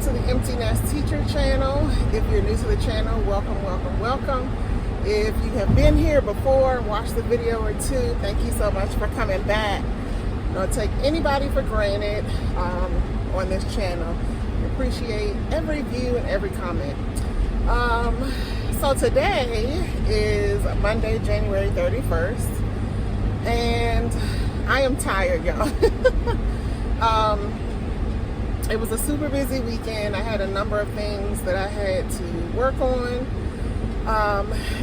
to the Empty Nest Teacher channel. If you're new to the channel, welcome, welcome, welcome. If you have been here before, watched the video or two, thank you so much for coming back. Don't take anybody for granted on this channel. Appreciate every view and every comment. So today is Monday, January 31st, and I am tired, y'all. It was a super busy weekend. I had a number of things that I had to work on.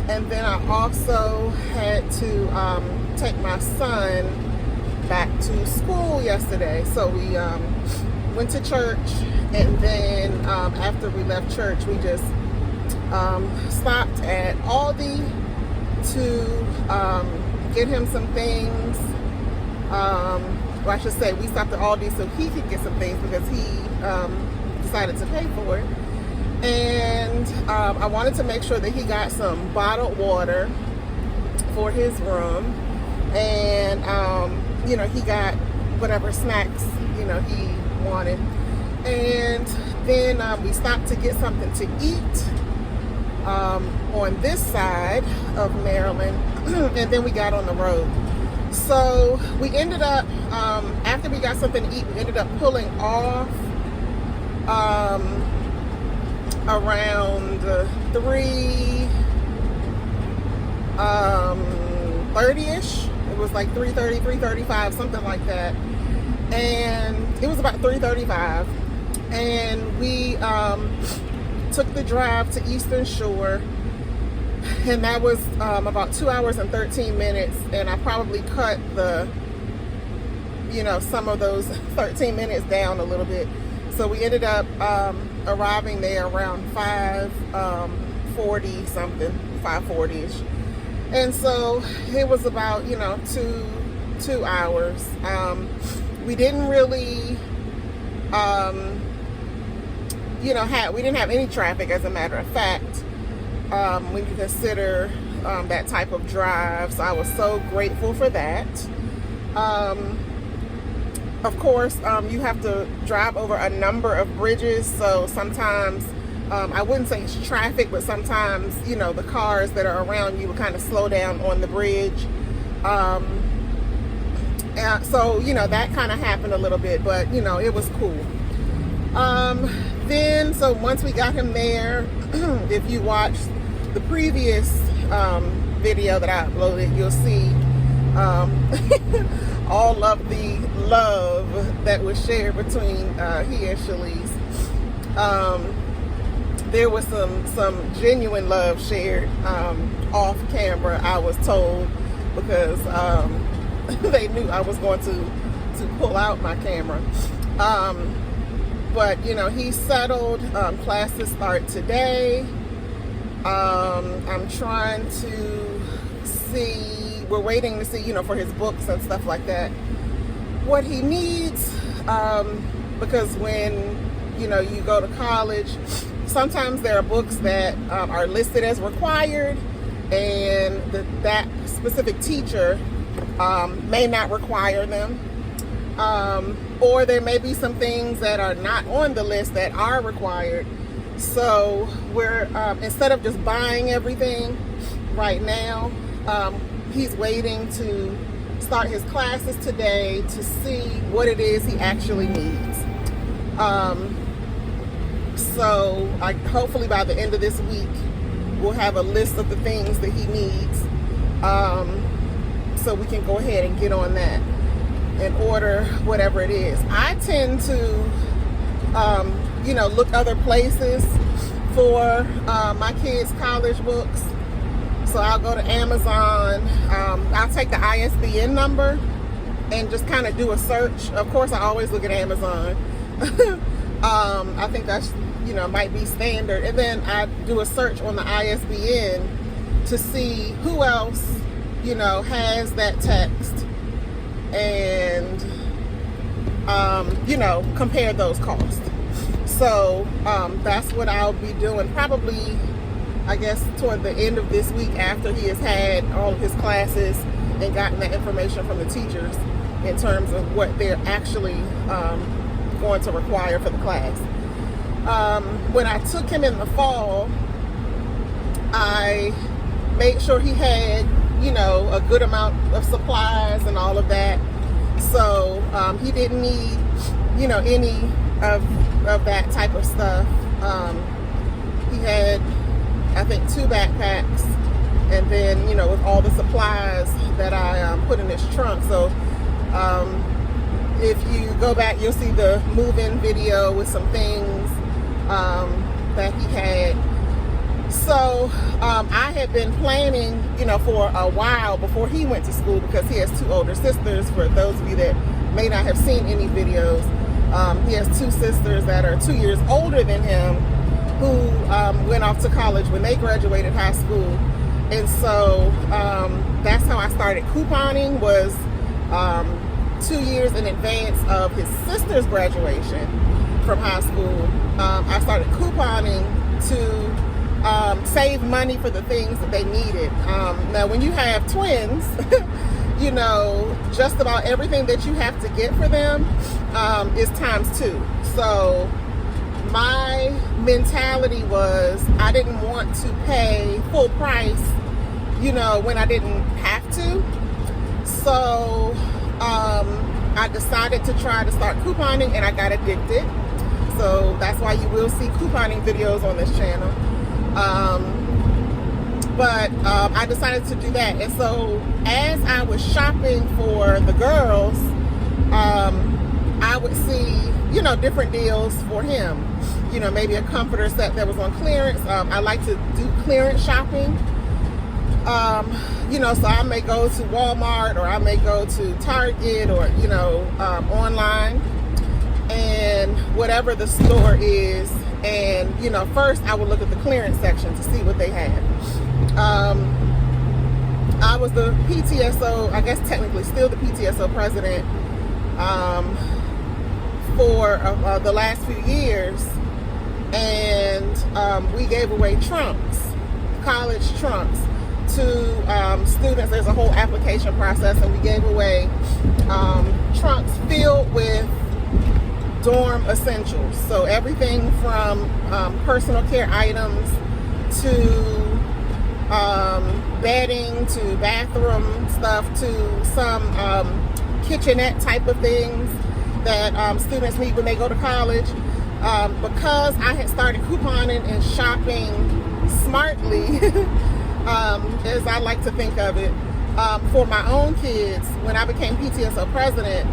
And then I also had to take my son back to school yesterday. So we went to church, and then after we left church, we just stopped at Aldi to get him some things. Well, I should say we stopped at Aldi so he could get some things because he decided to pay for it. And I wanted to make sure that he got some bottled water for his room. And, you know, he got whatever snacks, you know, he wanted. And then we stopped to get something to eat on this side of Maryland. And then we got on the road. So we ended up, after we got something to eat, we ended up pulling off around 3:30ish. It was like 3:30, 3:35, something like that. And it was about 3:35. And we took the drive to Eastern Shore. And that was about 2 hours and 13 minutes. And I probably cut some of those 13 minutes down a little bit. So we ended up arriving there around 5:40 something, 5:40ish. And so it was about, two hours. We didn't really, we didn't have any traffic, as a matter of fact. When you consider that type of drive. So I was so grateful for that. Of course, you have to drive over a number of bridges. So sometimes, I wouldn't say it's traffic, but sometimes, the cars that are around you will kind of slow down on the bridge. So, that kind of happened a little bit, but, it was cool. Then, so once we got him there, if you watched the previous video that I uploaded, you'll see all of the love that was shared between he and Shalise. There was some genuine love shared off camera, I was told, because they knew I was going to pull out my camera. But he's settled. Classes start today. I'm trying to see, we're waiting to see, for his books and stuff like that, what he needs, because when, you go to college, sometimes there are books that are listed as required, and that specific teacher may not require them, or there may be some things that are not on the list that are required. So we're, instead of just buying everything right now, he's waiting to start his classes today to see what it is he actually needs. So hopefully by the end of this week, we'll have a list of the things that he needs. So we can go ahead and get on that and order whatever it is. I tend to, look other places for my kids' college books. So I'll go to Amazon. I'll take the ISBN number and just kind of do a search. Of course, I always look at Amazon. I think that's, might be standard. And then I do a search on the ISBN to see who else, has that text, and, compare those costs. So that's what I'll be doing probably, I guess, toward the end of this week, after he has had all of his classes and gotten that information from the teachers in terms of what they're actually going to require for the class. when I took him in the fall, I made sure he had, you know, a good amount of supplies and all of that. So he didn't need, you know, any of that type of stuff. He had, I think, 2 backpacks, and then, you know, with all the supplies that I put in his trunk. So if you go back, you'll see the move-in video with some things that he had. So I had been planning, you know, for a while before he went to school, because he has 2 older sisters. For those of you that may not have seen any videos, he has 2 sisters that are 2 years older than him, who went off to college when they graduated high school. And so that's how I started couponing, was 2 years in advance of his sister's graduation from high school. I started couponing to save money for the things that they needed. Now, when you have twins, you know, just about everything that you have to get for them is ×2. So my mentality was, I didn't want to pay full price, you know, when I didn't have to. So I decided to try to start couponing, and I got addicted. So that's why you will see couponing videos on this channel. But I decided to do that. And so as I was shopping for the girls, I would see, you know, different deals for him. You know, maybe a comforter set that was on clearance. I like to do clearance shopping. You know, so I may go to Walmart, or I may go to Target, or, you know, online, and whatever the store is. And, you know, first I would look at the clearance section to see what they had. I was the PTSO, I guess technically still the PTSO president, for the last few years. And we gave away trunks, college trunks, to students. There's a whole application process, and we gave away trunks filled with dorm essentials. So everything from personal care items to bedding, to bathroom stuff, to some kitchenette type of things that students need when they go to college. Because I had started couponing and shopping smartly, as I like to think of it, for my own kids, when I became PTSO president,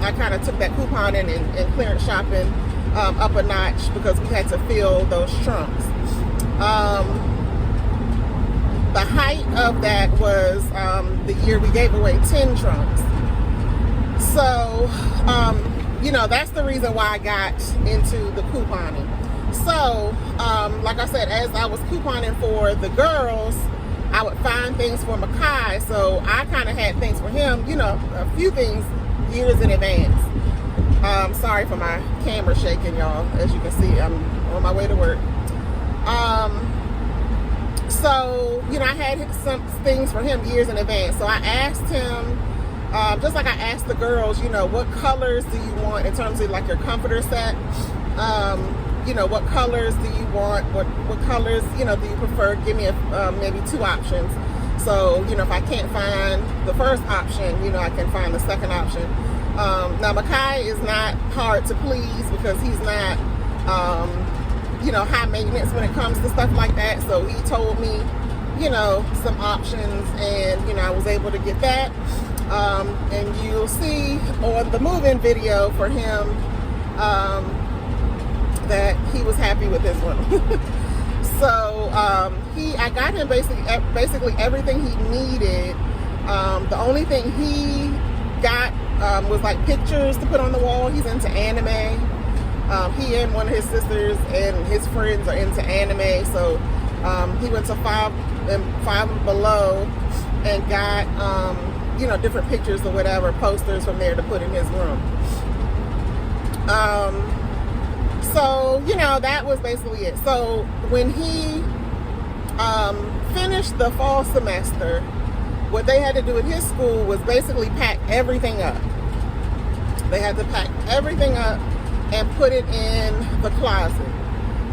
I kind of took that couponing and clearance shopping up a notch, because we had to fill those trunks. The height of that was the year we gave away 10 trunks. So, you know, that's the reason why I got into the couponing. So, like I said, as I was couponing for the girls, I would find things for Makai. So I kind of had things for him, you know, a few things years in advance. Sorry for my camera shaking, y'all. As you can see, I'm on my way to work. So, you know, I had some things for him years in advance. So I asked him, just like I asked the girls, you know, what colors do you want in terms of like your comforter set? You know, what colors do you want? What colors, you know, do you prefer? Give me maybe 2 options. So, you know, if I can't find the first option, you know, I can find the second option. Now, Makai is not hard to please, because he's not, you know, high maintenance when it comes to stuff like that. So he told me, you know, some options, and, you know, I was able to get that. And you'll see on the move-in video for him, that he was happy with this one. So I got him basically everything he needed. The only thing he got was like pictures to put on the wall. He's into anime. He and one of his sisters and his friends are into anime. So he went to Five and Below and got you know, different pictures or whatever, posters from there to put in his room. So, you know, that was basically it. So when he finished the fall semester, what they had to do at his school was basically pack everything up. They had to pack everything up and put it in the closet.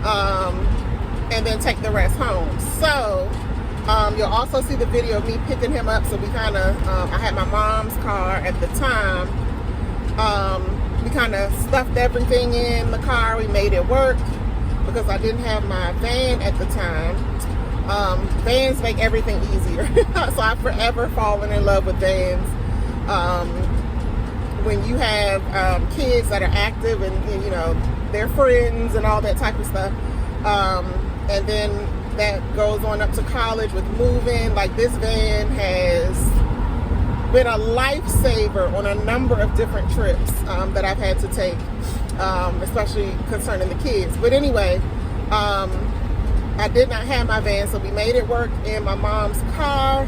and then take the rest home. So you'll also see the video of me picking him up. So we kind of, I had my mom's car at the time. We kind of stuffed everything in the car. We made it work because I didn't have my van at the time. Vans make everything easier. So I've forever fallen in love with vans. When you have kids that are active and you know, they're friends and all that type of stuff. And then that goes on up to college with moving. Like, this van has been a lifesaver on a number of different trips that I've had to take, especially concerning the kids. But anyway, I did not have my van, so we made it work in my mom's car.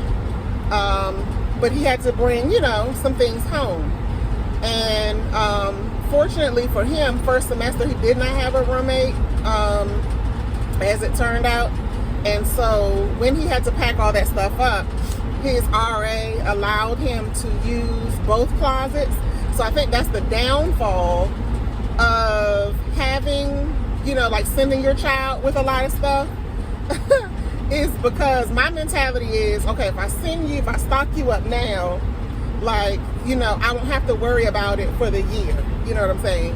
But he had to bring, you know, some things home. And fortunately for him, first semester he did not have a roommate, as it turned out. And so when he had to pack all that stuff up, his RA allowed him to use both closets. So I think that's the downfall of having, you know, like sending your child with a lot of stuff. Is because my mentality is, okay, if I send you, if I stock you up now, like, you know, I don't have to worry about it for the year. You know what I'm saying?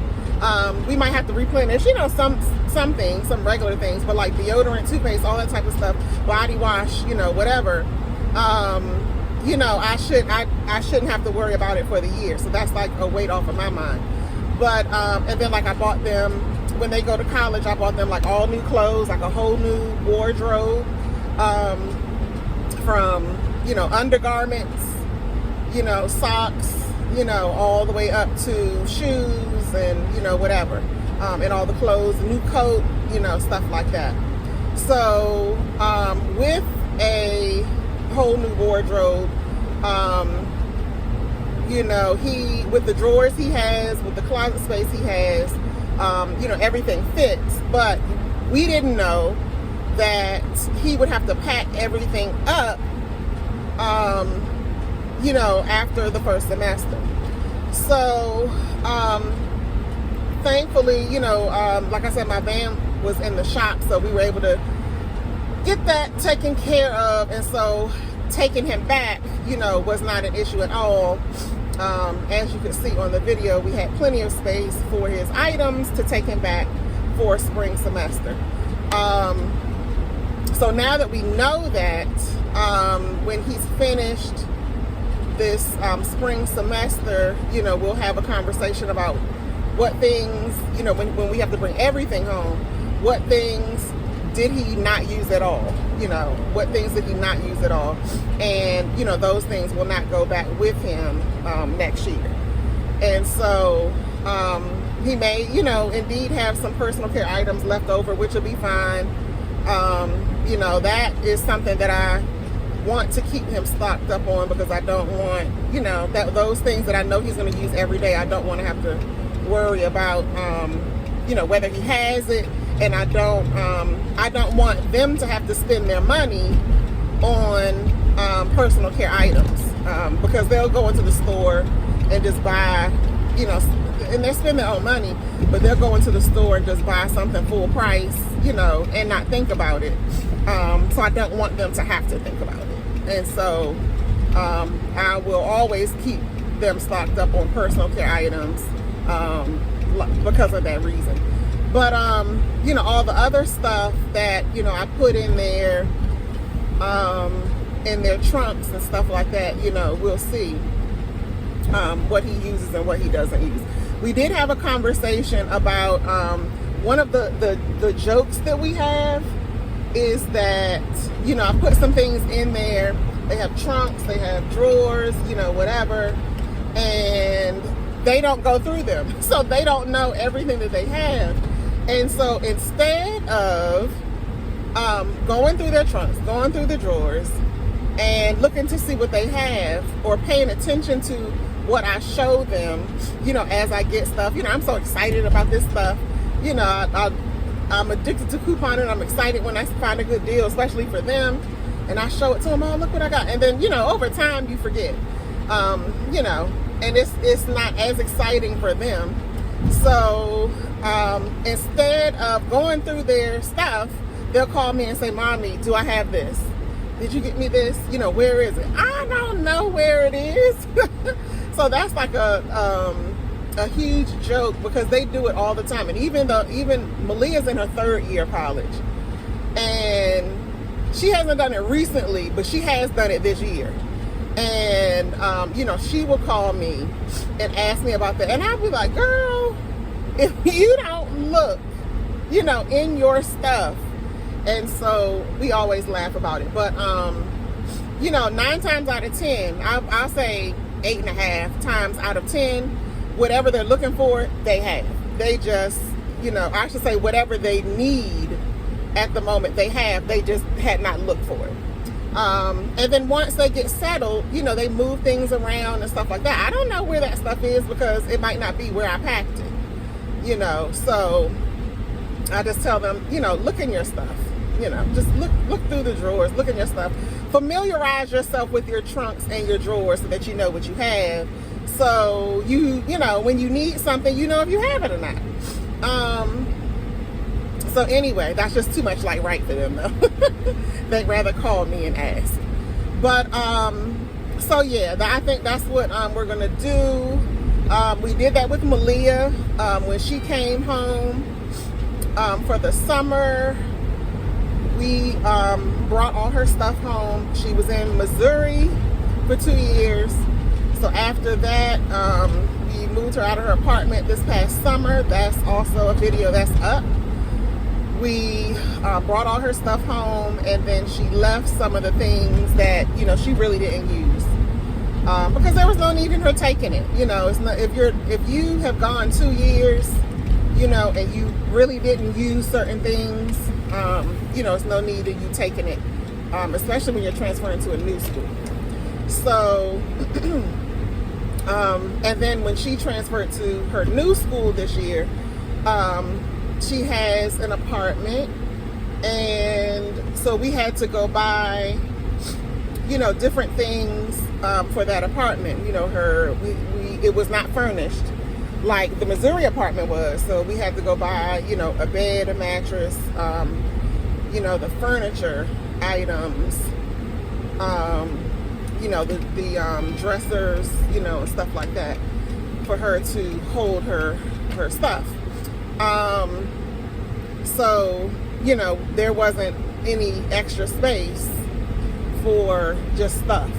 We might have to replenish, you know, some things, some regular things, but like deodorant, toothpaste, all that type of stuff, body wash, you know, whatever. You know, I shouldn't have to worry about it for the year. So that's like a weight off of my mind. But and then like I bought them when they go to college. I bought them like all new clothes, like a whole new wardrobe, from, you know, undergarments, you know, socks, you know, all the way up to shoes and, you know, whatever, and all the clothes, new coat, you know, stuff like that. So with a whole new wardrobe, you know, with the drawers he has, with the closet space he has, you know, everything fits. But we didn't know that he would have to pack everything up, you know, after the first semester. So thankfully, you know, like I said, my van was in the shop, so we were able to get that taken care of. And so taking him back, you know, was not an issue at all. As you can see on the video, we had plenty of space for his items to take him back for spring semester. So now that we know that, when he's finished this spring semester, you know, we'll have a conversation about what things, you know, when we have to bring everything home, what things did he not use at all? You know, what things did he not use at all? And, you know, those things will not go back with him next year. And so he may, you know, indeed have some personal care items left over, which will be fine. You know, that is something that I want to keep him stocked up on, because I don't want, you know, that those things that I know he's going to use every day, I don't want to have to worry about, you know, whether he has it. And I don't want them to have to spend their money on personal care items, because they'll go into the store and just buy, you know, and they spend their own money, but they'll go into the store and just buy something full price, you know, and not think about it. So I don't want them to have to think about it. And so I will always keep them stocked up on personal care items because of that reason. But you know, all the other stuff that, you know, I put in their trunks and stuff like that, you know, we'll see what he uses and what he doesn't use. We did have a conversation about one of the jokes that we have is that, you know, I put some things in there. They have trunks, they have drawers, you know, whatever, and they don't go through them, so they don't know everything that they have. And so instead of going through their trunks, going through the drawers, and looking to see what they have, or paying attention to what I show them, you know, as I get stuff, you know, I'm so excited about this stuff. You know, I'm addicted to couponing. I'm excited when I find a good deal, especially for them. And I show it to them, oh, look what I got. And then, you know, over time you forget, you know, and it's not as exciting for them. So instead of going through their stuff, they'll call me and say, Mommy, do I have this? Did you get me this? You know, where is it? I don't know where it is. So that's like a huge joke, because they do it all the time. And even Malia's in her 3rd year of college, and she hasn't done it recently, but she has done it this year. And you know, she will call me and ask me about that, and I'll be like, girl, if you don't look, you know, in your stuff. And so we always laugh about it. But you know, 9 times out of 10, I'll say 8.5 times out of 10, whatever they're looking for, they have. They just, you know, I should say whatever they need at the moment, they have. They just had not looked for it. And then once they get settled, you know, they move things around and stuff like that. I don't know where that stuff is, because it might not be where I packed it, you know. So I just tell them, you know, look in your stuff, you know, just look through the drawers, look in your stuff. Familiarize yourself with your trunks and your drawers so that you know what you have. So you know, when you need something, you know if you have it or not. So anyway, that's just too much like right for them though. They'd rather call me and ask. But so yeah, I think that's what we're gonna do. We did that with Malia when she came home for the summer. We brought all her stuff home. She was in Missouri for 2 years. So after that, we moved her out of her apartment this past summer. That's also a video that's up. We brought all her stuff home, and then she left some of the things that, you know, she really didn't use, because there was no need in her taking it. You know, it's not, if you have gone 2 years, you know, and you really didn't use certain things, you know, it's no need in you taking it, especially when you're transferring to a new school. So and then when she transferred to her new school this year, she has an apartment, and so we had to go buy, you know, different things for that apartment. You know, it was not furnished like the Missouri apartment was, so we had to go buy, you know, a bed, a mattress, you know, the furniture items, you know, the dressers, you know, and stuff like that, for her to hold her stuff. So, you know, there wasn't any extra space for just stuff.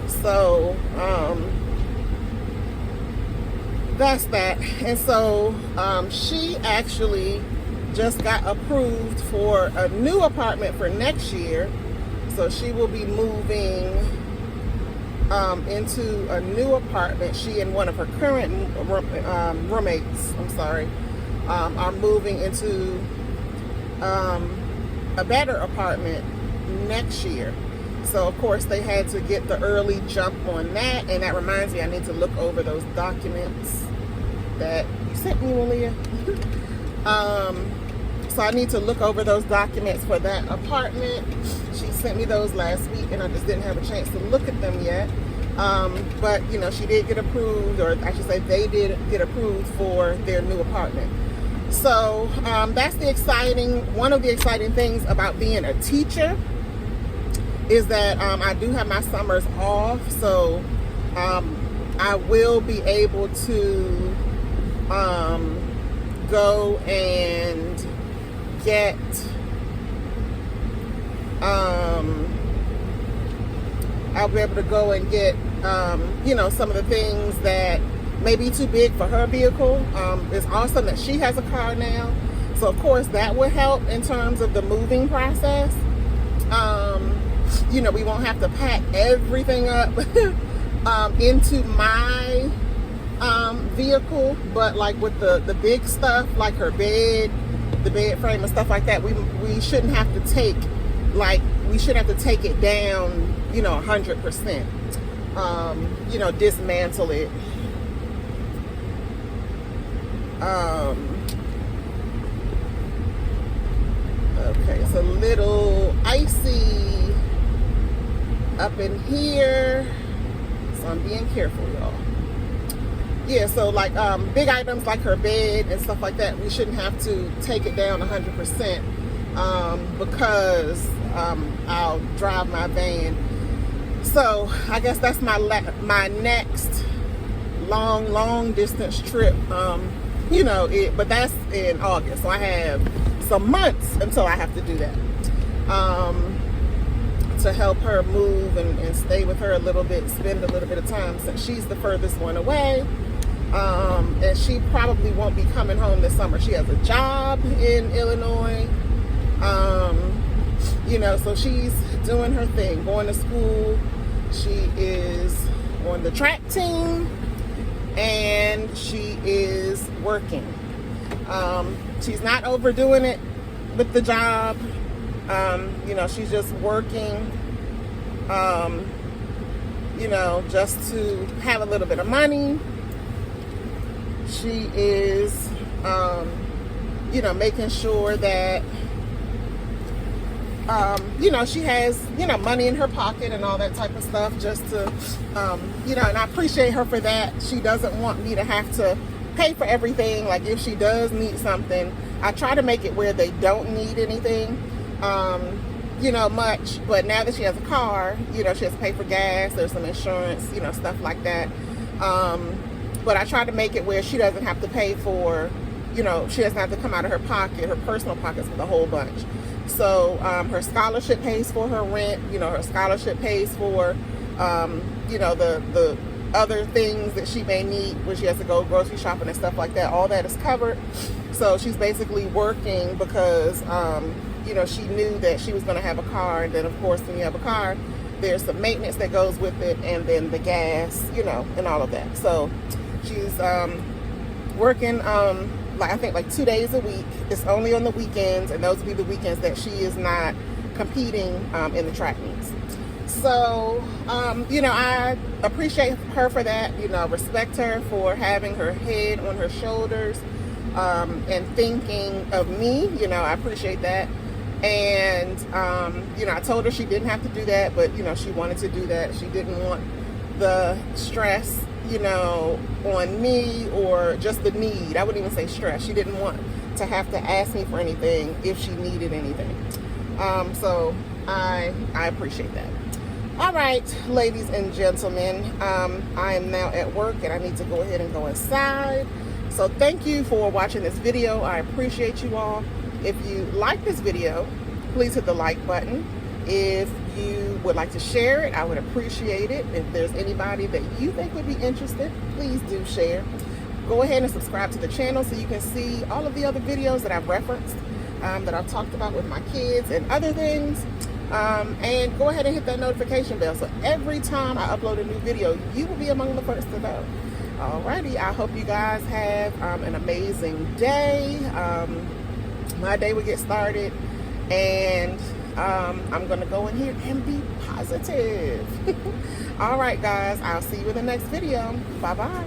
So, that's that. And so, she actually just got approved for a new apartment for next year. So she will be moving into a new apartment. She and one of her current roommates, are moving into a better apartment next year. So of course they had to get the early jump on that, and that reminds me, I need to look over those documents that you sent me, Malia. So I need to look over those documents for that apartment. She sent me those last week, and I just didn't have a chance to look at them yet. But you know, she did get approved, or I should say they did get approved for their new apartment. So that's one of the exciting things about being a teacher, is that I do have my summers off. So I will be able to go and get I'll be able to go and get you know, some of the things that may be too big for her vehicle. It's awesome that she has a car now, so of course that will help in terms of the moving process. You know, we won't have to pack everything up into my vehicle, but like with the big stuff, like her bed, the bed frame and stuff like that, we shouldn't have to take, like, we shouldn't have to take it down, you know, 100%. You know, dismantle it. Okay, it's a little icy up in here, so I'm being careful, y'all. yeah, so like big items like her bed and stuff like that, we shouldn't have to take it down 100% because I'll drive my van. So I guess that's my next long distance trip. You know, but that's in August, so I have some months until I have to do that. To help her move and stay with her a little bit, spend a little bit of time, since she's the furthest one away. And she probably won't be coming home this summer. She has a job in Illinois. You know, so she's doing her thing, going to school. She is on the track team and she is working. She's not overdoing it with the job. You know, she's just working, you know, just to have a little bit of money. She is, you know, making sure that, you know, she has, you know, money in her pocket and all that type of stuff, just to, you know, and I appreciate her for that. She doesn't want me to have to pay for everything. Like, if she does need something, I try to make it where they don't need anything, you know, much. But now that she has a car, you know, she has to pay for gas, there's some insurance, you know, stuff like that. But I try to make it where she doesn't have to pay for, you know, she doesn't have to come out of her pocket, her personal pockets, with a whole bunch. So her scholarship pays for her rent, you know, her scholarship pays for, you know, the other things that she may need when she has to go grocery shopping and stuff like that. All that is covered. So she's basically working because, you know, she knew that she was going to have a car. And then, of course, when you have a car, there's some maintenance that goes with it, and then the gas, you know, and all of that. So she's working, like, I think like 2 days a week. It's only on the weekends, and those will be the weekends that she is not competing in the track meets. So, you know, I appreciate her for that. You know, respect her for having her head on her shoulders and thinking of me. You know, I appreciate that. And, you know, I told her she didn't have to do that, but, you know, she wanted to do that. She didn't want the stress, you know, on me, or just the need. I wouldn't even say stress. She didn't want to have to ask me for anything if she needed anything. So I appreciate that. All right, ladies and gentlemen, I am now at work and I need to go ahead and go inside. So thank you for watching this video. I appreciate you all. If you like this video, please hit the like button. If you would like to share it, I would appreciate it. If there's anybody that you think would be interested, please do share. Go ahead and subscribe to the channel so you can see all of the other videos that I've referenced, that I've talked about with my kids and other things. And go ahead and hit that notification bell, so every time I upload a new video, you will be among the first to know. Alrighty, I hope you guys have an amazing day. My day will get started, and I'm gonna go in here and be positive. All right, guys, I'll see you in the next video. Bye bye.